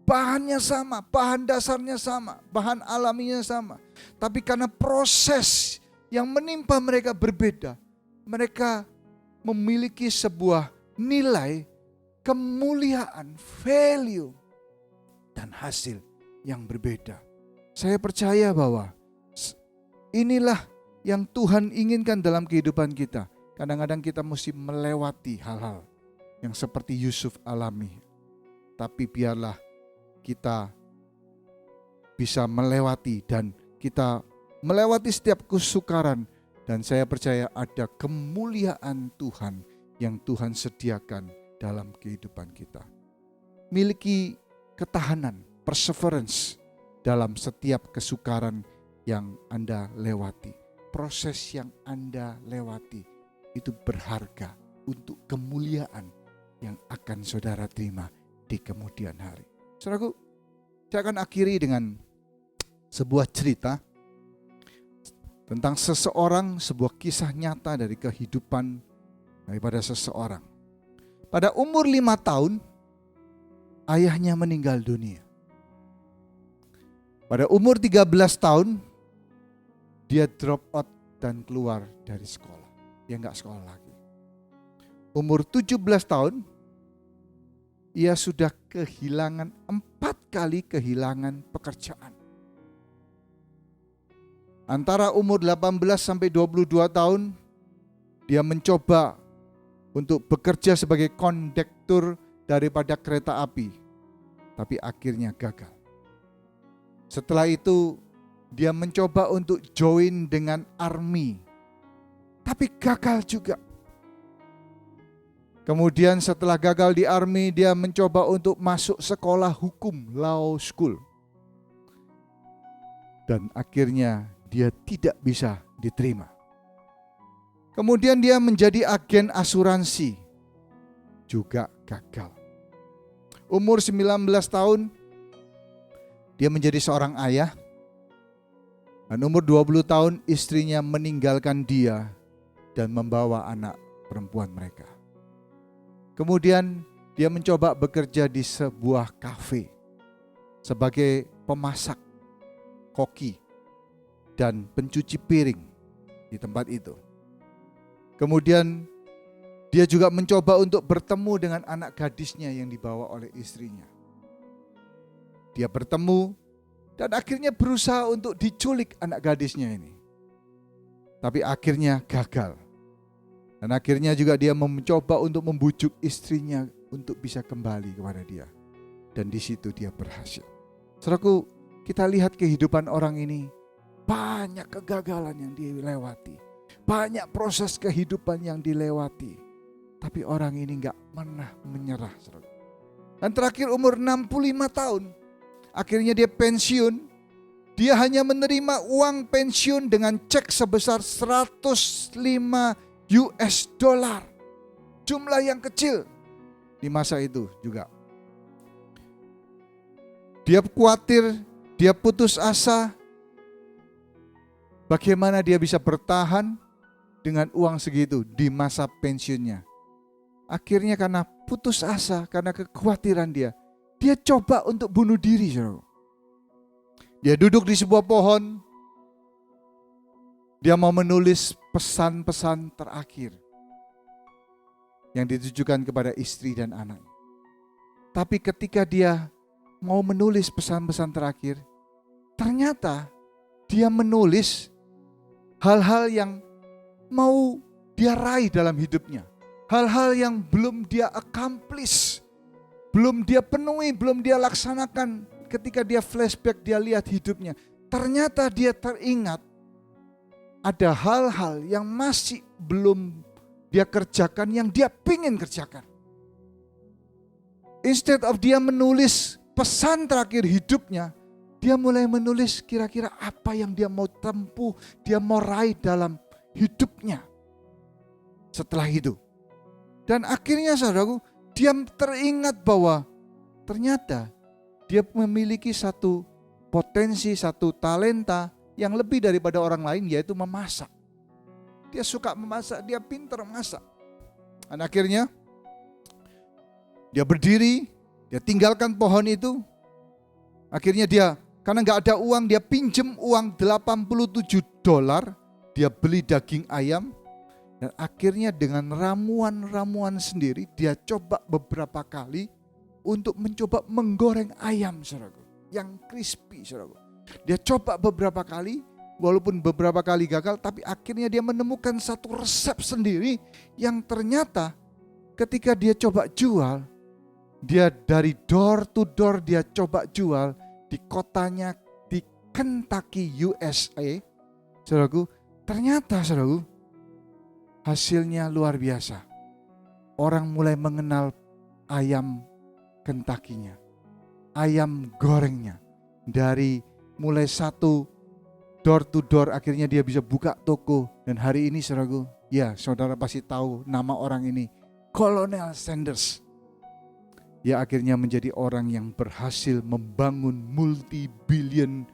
Bahannya sama, bahan dasarnya sama, bahan alaminya sama, tapi karena proses yang menimpa mereka berbeda, mereka memiliki sebuah nilai, kemuliaan, value, dan hasil yang berbeda. Saya percaya bahwa inilah yang Tuhan inginkan dalam kehidupan kita. Kadang-kadang kita mesti melewati hal-hal yang seperti Yusuf alami. Tapi biarlah kita bisa melewati, dan kita melewati setiap kesukaran. Dan saya percaya ada kemuliaan Tuhan yang Tuhan sediakan dalam kehidupan kita. Miliki ketahanan, perseverance dalam setiap kesukaran yang Anda lewati. Proses yang Anda lewati itu berharga untuk kemuliaan yang akan saudara terima di kemudian hari. Saudaraku, saya akan akhiri dengan sebuah cerita tentang seseorang, sebuah kisah nyata dari kehidupan daripada seseorang. Pada umur 5 tahun, ayahnya meninggal dunia. Pada umur 13 tahun, dia drop out dan keluar dari sekolah. Dia enggak sekolah lagi. Umur 17 tahun, ia sudah kehilangan 4 kali kehilangan pekerjaan. Antara umur 18 sampai 22 tahun, dia mencoba untuk bekerja sebagai kondektur daripada kereta api, tapi akhirnya gagal. Setelah itu dia mencoba untuk join dengan army, tapi gagal juga. Kemudian setelah gagal di army, dia mencoba untuk masuk sekolah hukum, law school, dan akhirnya dia tidak bisa diterima. Kemudian dia menjadi agen asuransi, juga gagal. Umur 19 tahun, dia menjadi seorang ayah. Dan umur 20 tahun istrinya meninggalkan dia dan membawa anak perempuan mereka. Kemudian dia mencoba bekerja di sebuah kafe sebagai pemasak, koki, dan pencuci piring di tempat itu. Kemudian dia juga mencoba untuk bertemu dengan anak gadisnya yang dibawa oleh istrinya. Dia bertemu dan akhirnya berusaha untuk diculik anak gadisnya ini. Tapi akhirnya gagal. Dan akhirnya juga dia mencoba untuk membujuk istrinya untuk bisa kembali kepada dia. Dan di situ dia berhasil. Saudaraku, kita lihat kehidupan orang ini, banyak kegagalan yang dilewati. Banyak proses kehidupan yang dilewati. Tapi orang ini gak pernah menyerah. Dan terakhir umur 65 tahun. Akhirnya dia pensiun. Dia hanya menerima uang pensiun dengan cek sebesar 105 US dollar. Jumlah yang kecil di masa itu juga. Dia khawatir, dia putus asa. Bagaimana dia bisa bertahan dengan uang segitu di masa pensiunnya? Akhirnya karena putus asa, karena kekhawatiran dia coba untuk bunuh diri. Saudara. Dia duduk di sebuah pohon. Dia mau menulis pesan-pesan terakhir yang ditujukan kepada istri dan anak. Tapi ketika dia mau menulis pesan-pesan terakhir, ternyata dia menulis hal-hal yang mau dia raih dalam hidupnya. Hal-hal yang belum dia accomplish, belum dia penuhi, belum dia laksanakan. Ketika dia flashback, dia lihat hidupnya. Ternyata dia teringat ada hal-hal yang masih belum dia kerjakan, yang dia pingin kerjakan. Instead of dia menulis pesan terakhir hidupnya, dia mulai menulis kira-kira apa yang dia mau tempuh, dia mau raih dalam hidupnya setelah itu. Dan akhirnya saudaraku, dia teringat bahwa ternyata dia memiliki satu potensi, satu talenta yang lebih daripada orang lain, yaitu memasak. Dia suka memasak, dia pintar memasak. Dan akhirnya dia berdiri, dia tinggalkan pohon itu. Akhirnya dia, karena gak ada uang, dia pinjem uang 87 dolar, dia beli daging ayam. Dan akhirnya dengan ramuan-ramuan sendiri, dia coba beberapa kali untuk mencoba menggoreng ayam, saudaraku, yang crispy, saudaraku. Dia coba beberapa kali, walaupun beberapa kali gagal, tapi akhirnya dia menemukan satu resep sendiri yang ternyata ketika dia coba jual, dia dari door to door dia coba jual di kotanya di Kentucky, USA, saudaraku. Ternyata, saudaraku, hasilnya luar biasa. Orang mulai mengenal ayam Kentucky-nya, ayam gorengnya. Dari mulai satu door to door, akhirnya dia bisa buka toko. Dan hari ini saudaraku, ya saudara pasti tahu nama orang ini, Colonel Sanders. Dia akhirnya menjadi orang yang berhasil membangun multi-billion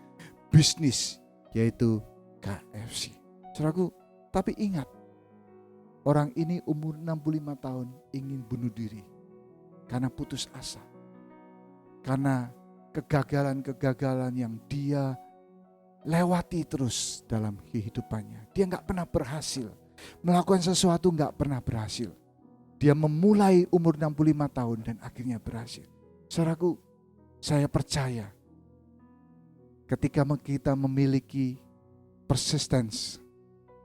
bisnis, yaitu KFC. Saudaraku, tapi ingat, orang ini umur 65 tahun ingin bunuh diri karena putus asa. Karena kegagalan-kegagalan yang dia lewati terus dalam kehidupannya. Dia gak pernah berhasil. Melakukan sesuatu gak pernah berhasil. Dia memulai umur 65 tahun dan akhirnya berhasil. Saudaraku, saya percaya ketika kita memiliki persistence,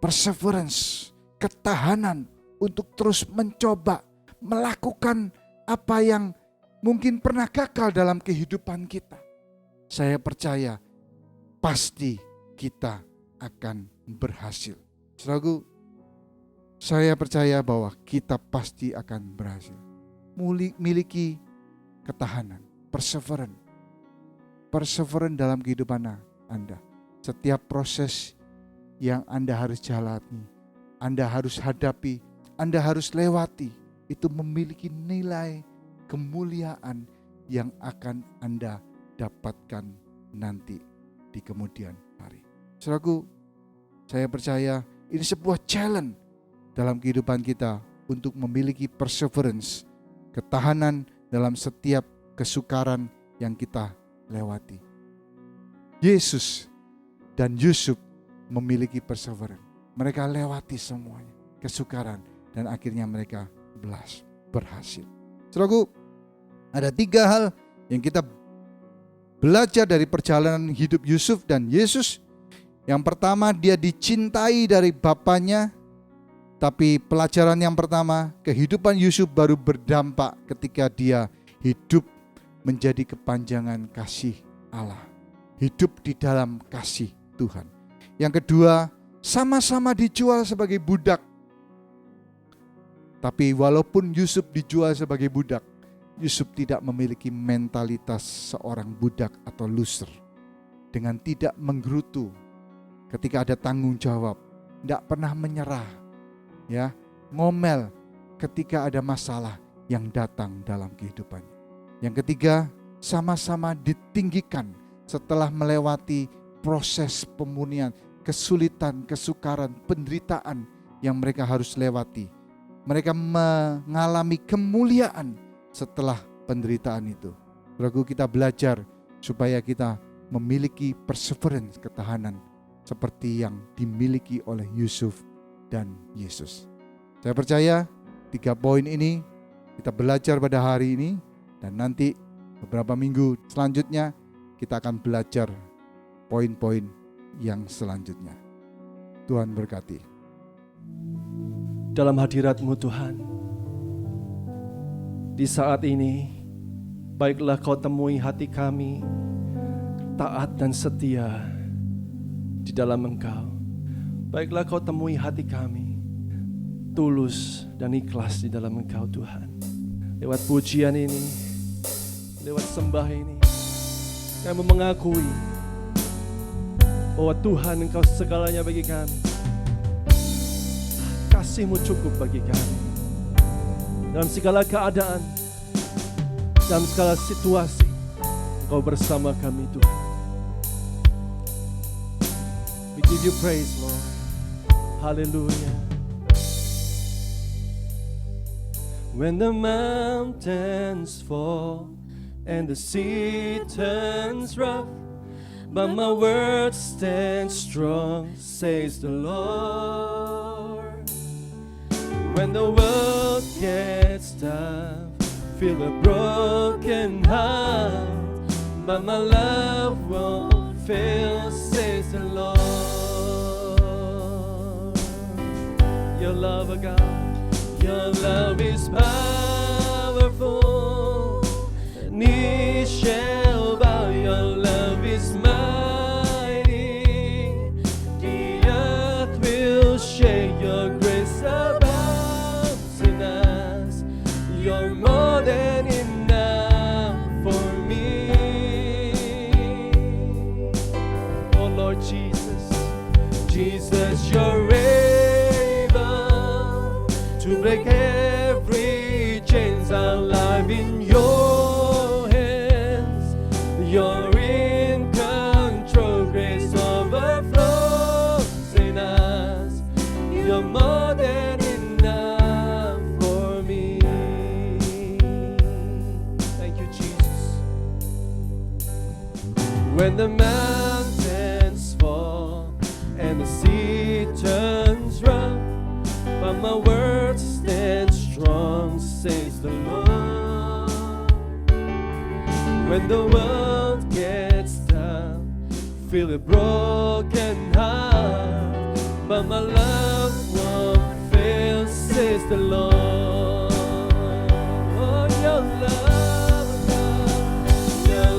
perseverance, ketahanan untuk terus mencoba melakukan apa yang mungkin pernah gagal dalam kehidupan kita, saya percaya pasti kita akan berhasil. Saudaraku, saya percaya bahwa kita pasti akan berhasil. Miliki ketahanan, perseverance dalam kehidupan Anda. Setiap proses yang Anda harus jalani, Anda harus hadapi, Anda harus lewati, itu memiliki nilai kemuliaan yang akan Anda dapatkan nanti di kemudian hari. Saudaraku, saya percaya ini sebuah challenge dalam kehidupan kita untuk memiliki perseverance, ketahanan dalam setiap kesukaran yang kita lewati. Yesus dan Yusuf memiliki perseverance. Mereka lewati semuanya, kesukaran, dan akhirnya mereka berhasil. Saudaraku, ada 3 hal yang kita belajar dari perjalanan hidup Yusuf dan Yesus. Yang pertama, dia dicintai dari bapaknya. Tapi pelajaran yang pertama, kehidupan Yusuf baru berdampak ketika dia hidup menjadi kepanjangan kasih Allah. Hidup di dalam kasih Tuhan. Yang kedua, sama-sama dijual sebagai budak. Tapi walaupun Yusuf dijual sebagai budak, Yusuf tidak memiliki mentalitas seorang budak atau loser. Dengan tidak menggerutu ketika ada tanggung jawab, tidak pernah menyerah, ya, ngomel ketika ada masalah yang datang dalam kehidupannya. Yang ketiga, sama-sama ditinggikan setelah melewati proses pemurnian, kesulitan, kesukaran, penderitaan yang mereka harus lewati. Mereka mengalami kemuliaan setelah penderitaan itu. Saudaraku, kita belajar supaya kita memiliki perseverance, ketahanan seperti yang dimiliki oleh Yusuf dan Yesus. Saya percaya 3 poin ini kita belajar pada hari ini, dan nanti beberapa minggu selanjutnya kita akan belajar poin-poin yang selanjutnya. Tuhan berkati. Dalam hadirat-Mu Tuhan, di saat ini, baiklah Kau temui hati kami, taat dan setia di dalam Engkau. Baiklah Kau temui hati kami, tulus dan ikhlas di dalam Engkau Tuhan. Lewat pujian ini, lewat sembah ini, kami mengakui bahwa Tuhan Engkau segalanya bagi kami. Kasih-Mu cukup bagi kami. Dalam segala keadaan, dalam segala situasi, Engkau bersama kami Tuhan. We give you praise, Lord. Hallelujah. When the mountains fall and the sea turns rough, but my word stands strong, says the Lord. When the world gets tough, feel a broken heart, but my love won't fail, says the Lord. Your love, God, your love is powerful. Knees shall bow, your love is mighty. The earth will shake, your grace abounds in us. You're more than enough for me. Oh Lord Jesus, Jesus, you're able to break every chains alive in your hands. You're in control, grace overflows in us. You're more than enough for me. Thank you, Jesus. When the mountains fall and the sea turns rough, but my word stands strong, says the Lord. When the world gets tough, feel a broken heart, but my love won't fail, says the Lord. Oh, your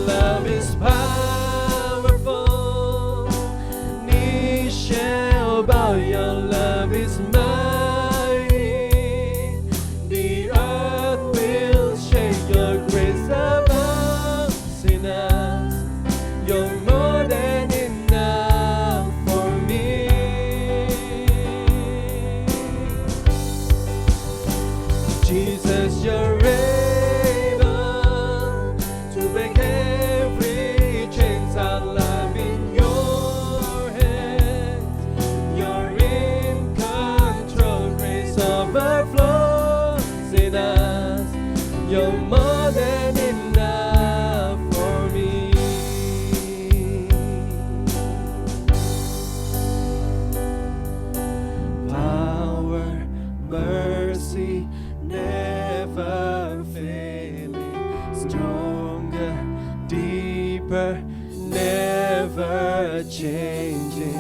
love is powerful. Knees shall bow, your love is mighty. The earth will shake, your grace abounds in us. You're more than enough for me. Jesus, you're able to break every chains alive in your hands. You're in control, grace overflows in us. You're more than enough for me. Power, mercy, never failing, stronger, deeper, never changing,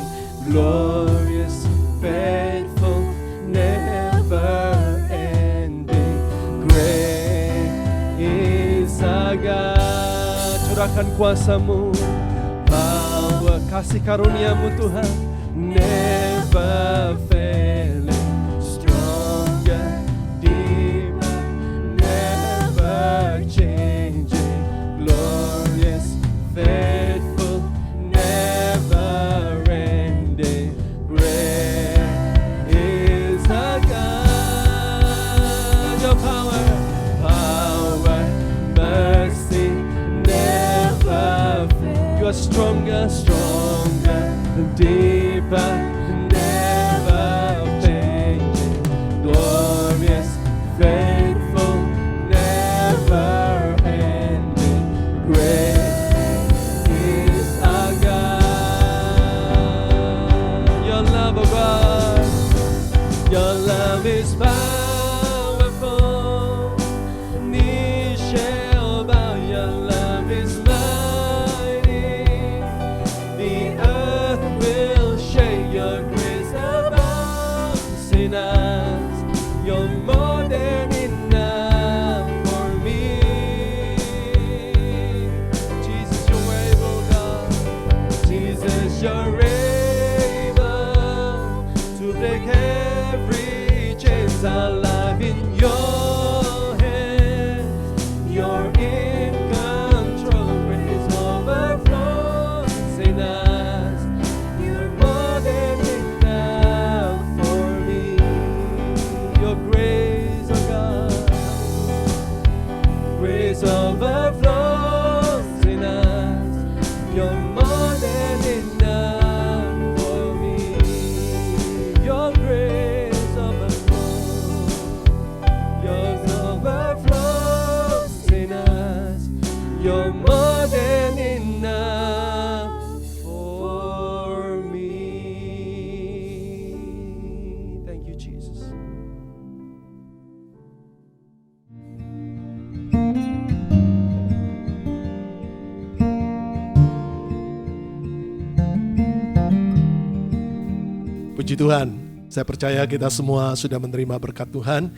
glorious, faithful, never ending. Great is our God. Curahkan kuasa-Mu, power, kasih karunia-Mu Tuhan, never failing, stronger, deeper, never changing. stronger and deeper, never changing, glorious, faithful, never ending, great is our God. Your love, oh God, your love is powerful, knee shall bow, your love is mighty, the earth will shake, your grace abounds in us, you're more than enough for me. Jesus, you're able, God, Jesus, you're able to break every chains, our life in your hands, you're in control, grace overflows in us, you're more than enough for me. Your grace, oh God, grace overflows in us, you're more than enough for me. Your grace overflows, yours overflows in us, you're more than enough for me. Thank you, Jesus. Puji Tuhan, saya percaya kita semua sudah menerima berkat Tuhan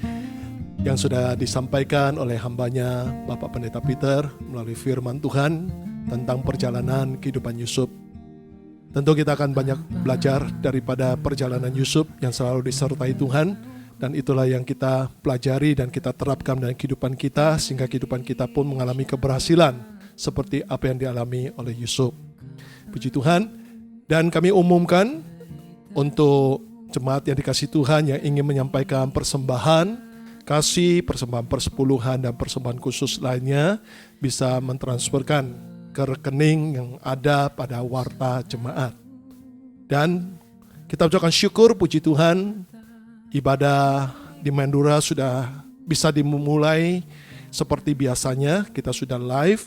yang sudah disampaikan oleh hambanya Bapak Pendeta Peter melalui firman Tuhan tentang perjalanan kehidupan Yusuf. Tentu kita akan banyak belajar daripada perjalanan Yusuf yang selalu disertai Tuhan, dan itulah yang kita pelajari dan kita terapkan dalam kehidupan kita sehingga kehidupan kita pun mengalami keberhasilan seperti apa yang dialami oleh Yusuf. Puji Tuhan. Dan kami umumkan untuk jemaat yang dikasih Tuhan yang ingin menyampaikan persembahan kasih, persembahan persepuluhan dan persembahan khusus lainnya, bisa mentransferkan ke rekening yang ada pada warta jemaat. Dan kita ucapkan syukur, puji Tuhan, ibadah di Mandura sudah bisa dimulai seperti biasanya. Kita sudah live.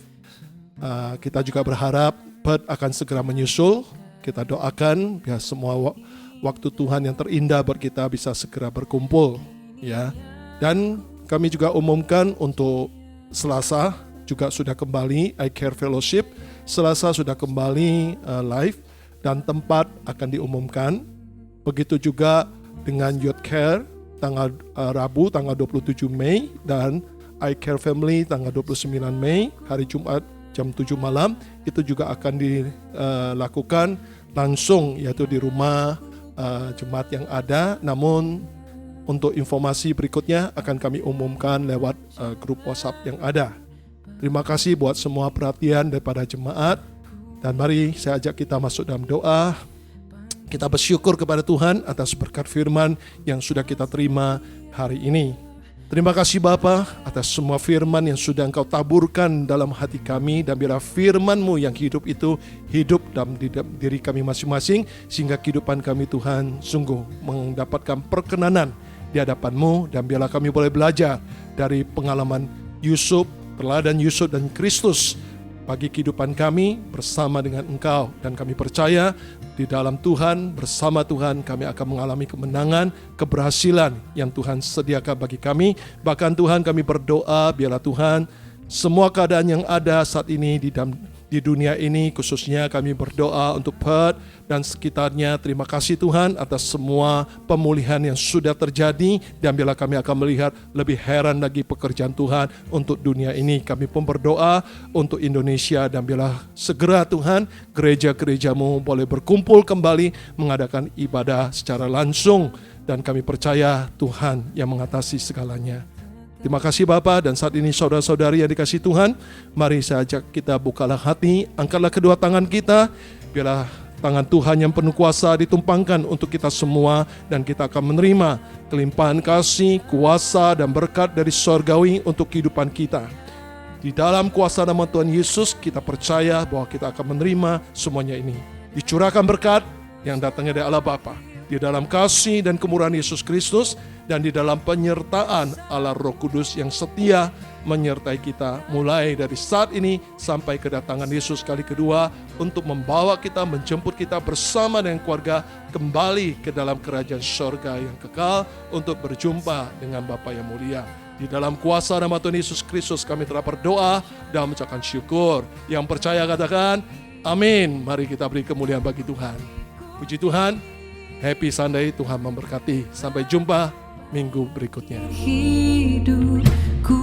Kita juga berharap Perth akan segera menyusul. Kita doakan biar semua waktu Tuhan yang terindah buat kita bisa segera berkumpul, ya. Dan kami juga umumkan untuk Selasa juga sudah kembali I Care Fellowship. Selasa sudah kembali live dan tempat akan diumumkan. Begitu juga dengan Youth Care tanggal Rabu tanggal 27 Mei dan I Care Family tanggal 29 Mei hari Jumat jam 7 malam. Itu juga akan dilakukan langsung, yaitu di rumah jemaat yang ada. Namun untuk informasi berikutnya akan kami umumkan lewat grup WhatsApp yang ada. Terima kasih buat semua perhatian daripada jemaat. Dan mari saya ajak kita masuk dalam doa. Kita bersyukur kepada Tuhan atas berkat firman yang sudah kita terima hari ini. Terima kasih Bapa atas semua firman yang sudah Engkau taburkan dalam hati kami, dan biarlah firman-Mu yang hidup itu hidup dalam diri kami masing-masing, sehingga kehidupan kami Tuhan sungguh mendapatkan perkenanan di hadapan-Mu, dan biarlah kami boleh belajar dari pengalaman Yusuf, teladan Yusuf dan Kristus bagi kehidupan kami bersama dengan Engkau. Dan kami percaya di dalam Tuhan, bersama Tuhan kami akan mengalami kemenangan, keberhasilan yang Tuhan sediakan bagi kami. Bahkan Tuhan, kami berdoa biarlah Tuhan semua keadaan yang ada saat ini di dunia ini, khususnya kami berdoa untuk Perth dan sekitarnya. Terima kasih Tuhan atas semua pemulihan yang sudah terjadi, dan biarlah kami akan melihat lebih heran lagi pekerjaan Tuhan untuk dunia ini. Kami pun berdoa untuk Indonesia, dan biarlah segera Tuhan gereja-gereja-Mu boleh berkumpul kembali mengadakan ibadah secara langsung, dan kami percaya Tuhan yang mengatasi segalanya. Terima kasih Bapa, dan saat ini saudara-saudari yang dikasihi Tuhan, mari saya ajak kita bukalah hati, angkatlah kedua tangan kita, biarlah tangan Tuhan yang penuh kuasa ditumpangkan untuk kita semua, dan kita akan menerima kelimpahan kasih, kuasa dan berkat dari sorgawi untuk kehidupan kita. Di dalam kuasa nama Tuhan Yesus, kita percaya bahwa kita akan menerima semuanya ini. Dicurahkan berkat yang datangnya dari Allah Bapa, di dalam kasih dan kemurahan Yesus Kristus, dan di dalam penyertaan Allah Roh Kudus yang setia menyertai kita mulai dari saat ini sampai kedatangan Yesus kali kedua untuk membawa kita, menjemput kita bersama dengan keluarga kembali ke dalam kerajaan surga yang kekal untuk berjumpa dengan Bapa yang mulia. Di dalam kuasa nama Tuhan Yesus Kristus kami telah berdoa dan mengucapkan syukur. Yang percaya katakan amin. Mari kita beri kemuliaan bagi Tuhan. Puji Tuhan. Happy Sunday, Tuhan memberkati. Sampai jumpa minggu berikutnya. Hidupku